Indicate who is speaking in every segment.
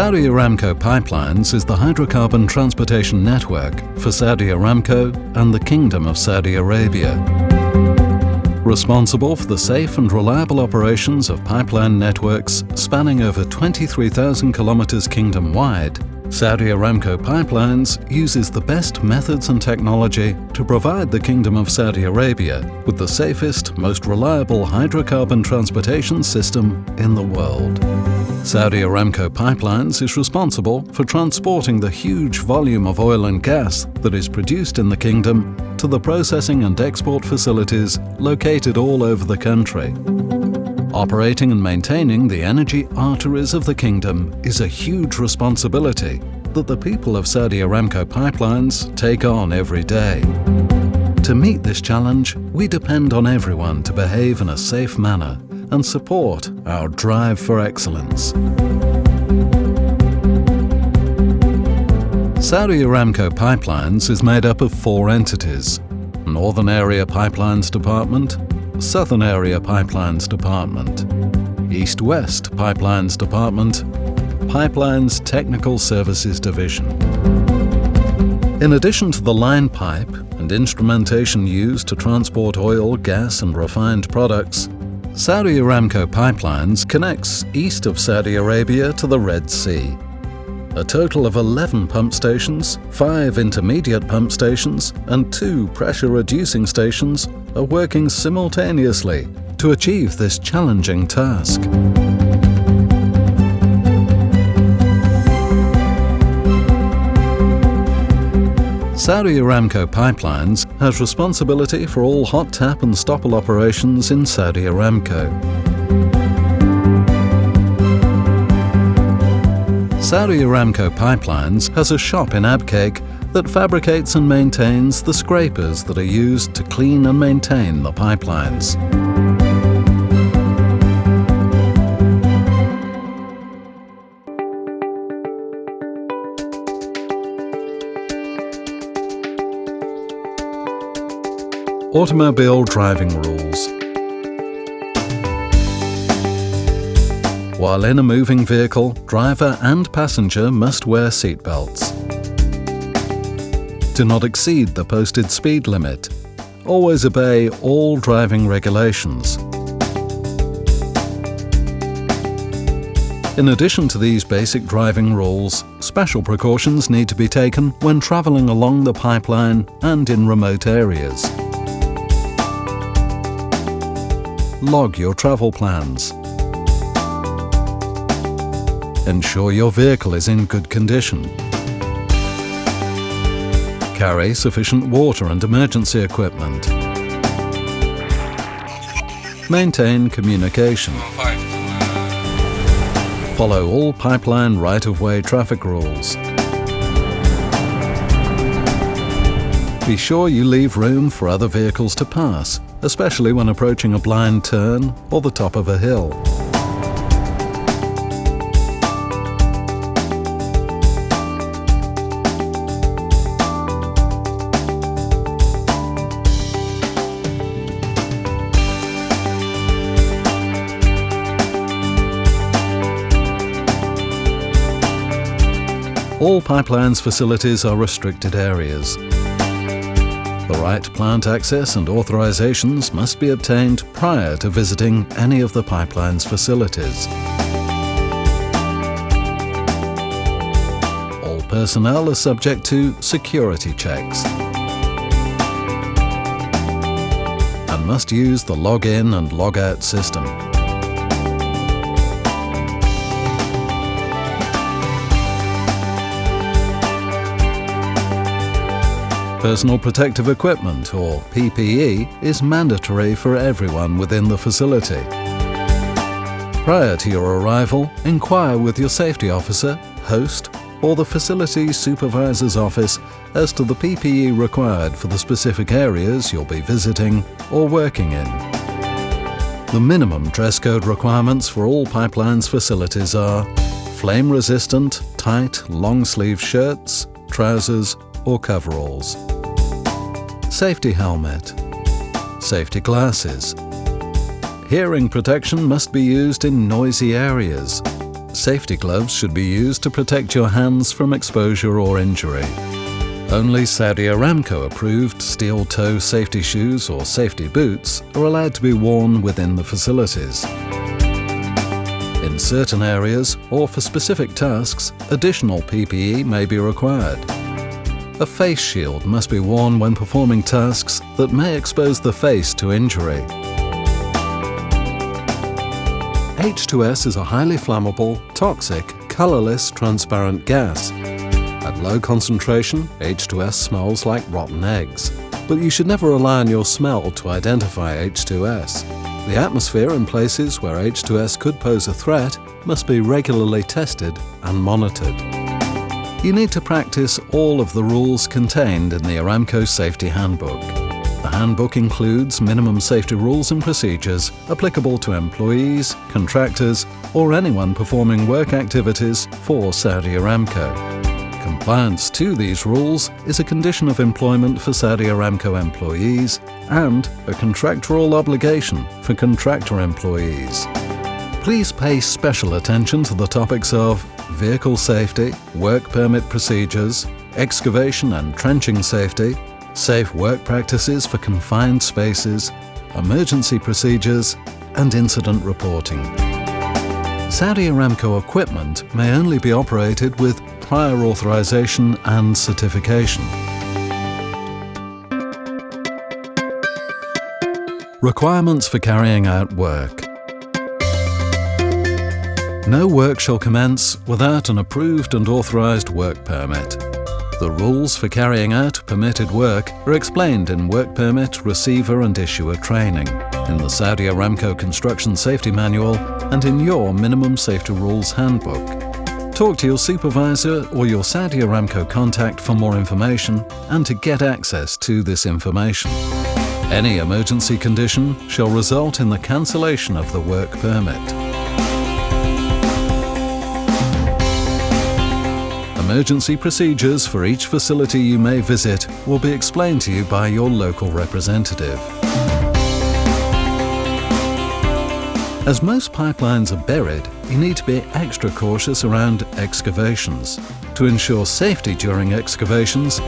Speaker 1: Saudi Aramco Pipelines is the hydrocarbon transportation network for Saudi Aramco and the Kingdom of Saudi Arabia. Responsible for the safe and reliable operations of pipeline networks spanning over 23,000 kilometers kingdom-wide, Saudi Aramco Pipelines uses the best methods and technology to provide the Kingdom of Saudi Arabia with the safest, most reliable hydrocarbon transportation system in the world. Saudi Aramco Pipelines is responsible for transporting the huge volume of oil and gas that is produced in the Kingdom to the processing and export facilities located all over the country. Operating and maintaining the energy arteries of the Kingdom is a huge responsibility that the people of Saudi Aramco Pipelines take on every day. To meet this challenge, we depend on everyone to behave in a safe manner and support our drive for excellence. Saudi Aramco Pipelines is made up of 4 entities: Northern Area Pipelines Department, Southern Area Pipelines Department, East-West Pipelines Department, Pipelines Technical Services Division. In addition to the line pipe and instrumentation used to transport oil, gas and refined products, Saudi Aramco Pipelines connects east of Saudi Arabia to the Red Sea. A total of 11 pump stations, 5 intermediate pump stations and 2 pressure-reducing stations are working simultaneously to achieve this challenging task. Saudi Aramco Pipelines has responsibility for all hot tap and stopple operations in Saudi Aramco. Saudi Aramco Pipelines has a shop in Abqaiq that fabricates and maintains the scrapers that are used to clean and maintain the pipelines. Automobile driving rules. While in a moving vehicle, driver and passenger must wear seat belts. Do not exceed the posted speed limit. Always obey all driving regulations. In addition to these basic driving rules, special precautions need to be taken when traveling along the pipeline and in remote areas. Log your travel plans. Ensure your vehicle is in good condition. Carry sufficient water and emergency equipment. Maintain communication. Follow all pipeline right-of-way traffic rules. Be sure you leave room for other vehicles to pass, especially when approaching a blind turn or the top of a hill. All pipelines facilities are restricted areas. The right plant access and authorizations must be obtained prior to visiting any of the pipeline's facilities. All personnel are subject to security checks and must use the log-in and log-out system. Personal protective equipment, or PPE, is mandatory for everyone within the facility. Prior to your arrival, inquire with your safety officer, host, or the facility supervisor's office as to the PPE required for the specific areas you'll be visiting or working in. The minimum dress code requirements for all pipelines facilities are flame-resistant, tight, long-sleeve shirts, trousers, or coveralls. Safety helmet. Safety glasses. Hearing protection must be used in noisy areas. Safety gloves should be used to protect your hands from exposure or injury. Only Saudi Aramco approved steel-toe safety shoes or safety boots are allowed to be worn within the facilities. In certain areas or for specific tasks, additional PPE may be required. A face shield must be worn when performing tasks that may expose the face to injury. H2S is a highly flammable, toxic, colourless, transparent gas. At low concentration, H2S smells like rotten eggs. But you should never rely on your smell to identify H2S. The atmosphere in places where H2S could pose a threat must be regularly tested and monitored. You need to practice all of the rules contained in the Aramco Safety Handbook. The handbook includes minimum safety rules and procedures applicable to employees, contractors, or anyone performing work activities for Saudi Aramco. Compliance to these rules is a condition of employment for Saudi Aramco employees and a contractual obligation for contractor employees. Please pay special attention to the topics of vehicle safety, work permit procedures, excavation and trenching safety, safe work practices for confined spaces, emergency procedures, and incident reporting. Saudi Aramco equipment may only be operated with prior authorization and certification. Requirements for carrying out work. No work shall commence without an approved and authorized work permit. The rules for carrying out permitted work are explained in Work Permit, Receiver and Issuer Training, in the Saudi Aramco Construction Safety Manual, and in your Minimum Safety Rules Handbook. Talk to your supervisor or your Saudi Aramco contact for more information and to get access to this information. Any emergency condition shall result in the cancellation of the work permit. Emergency procedures for each facility you may visit will be explained to you by your local representative. As most pipelines are buried, you need to be extra cautious around excavations. To ensure safety during excavations,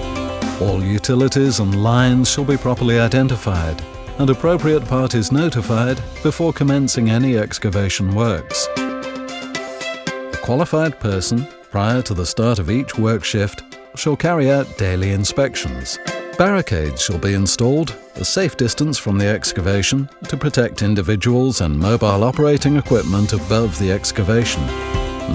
Speaker 1: all utilities and lines shall be properly identified and appropriate parties notified before commencing any excavation works. A qualified person, prior to the start of each work shift, shall carry out daily inspections. Barricades shall be installed a safe distance from the excavation to protect individuals and mobile operating equipment above the excavation.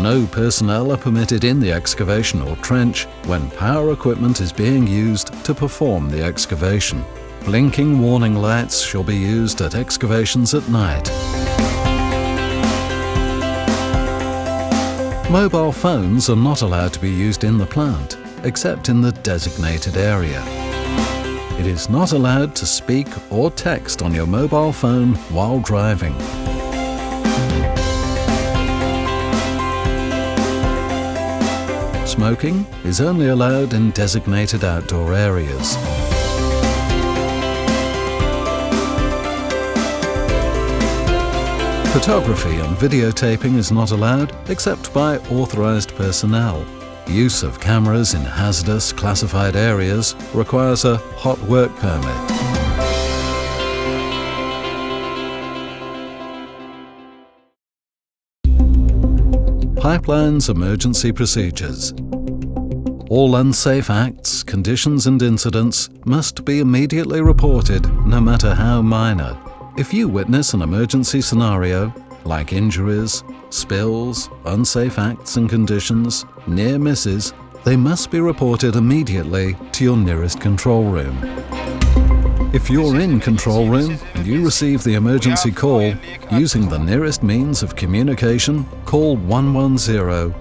Speaker 1: No personnel are permitted in the excavation or trench when power equipment is being used to perform the excavation. Blinking warning lights shall be used at excavations at night. Mobile phones are not allowed to be used in the plant, except in the designated area. It is not allowed to speak or text on your mobile phone while driving. Smoking is only allowed in designated outdoor areas. Photography and videotaping is not allowed except by authorized personnel. Use of cameras in hazardous classified areas requires a hot work permit. Pipelines emergency procedures. All unsafe acts, conditions and incidents must be immediately reported, no matter how minor. If you witness an emergency scenario, like injuries, spills, unsafe acts and conditions, near misses, they must be reported immediately to your nearest control room. If you're in control room and you receive the emergency call, using the nearest means of communication, call 110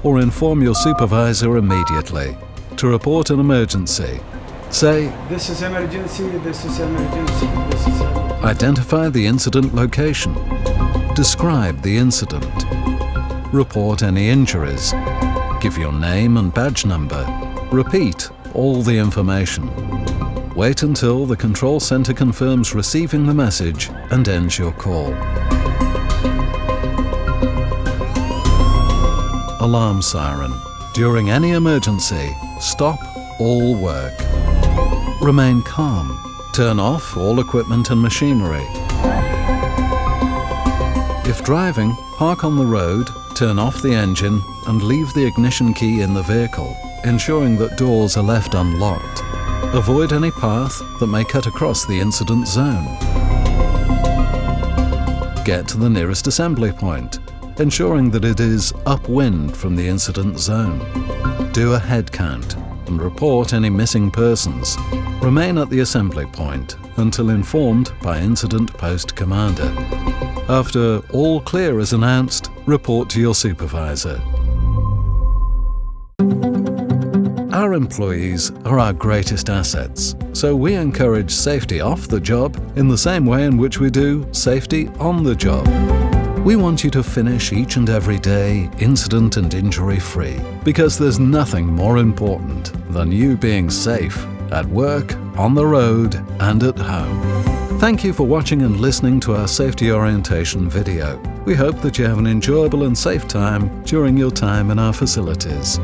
Speaker 1: or inform your supervisor immediately. To report an emergency, say,
Speaker 2: "This is emergency, this is emergency, this is emergency."
Speaker 1: Identify the incident location. Describe the incident. Report any injuries. Give your name and badge number. Repeat all the information. Wait until the control center confirms receiving the message and ends your call. alarm siren. During any emergency, stop all work. Remain calm. Turn off all equipment and machinery. If driving, park on the road, turn off the engine and leave the ignition key in the vehicle, ensuring that doors are left unlocked. Avoid any path that may cut across the incident zone. Get to the nearest assembly point, ensuring that it is upwind from the incident zone. Do a head count and report any missing persons. Remain at the assembly point until informed by Incident Post Commander. After all clear is announced, report to your supervisor. Our employees are our greatest assets, so we encourage safety off the job in the same way in which we do safety on the job. We want you to finish each and every day incident and injury-free, because there's nothing more important than you being safe at work, on the road, and at home. Thank you for watching and listening to our safety orientation video. We hope that you have an enjoyable and safe time during your time in our facilities.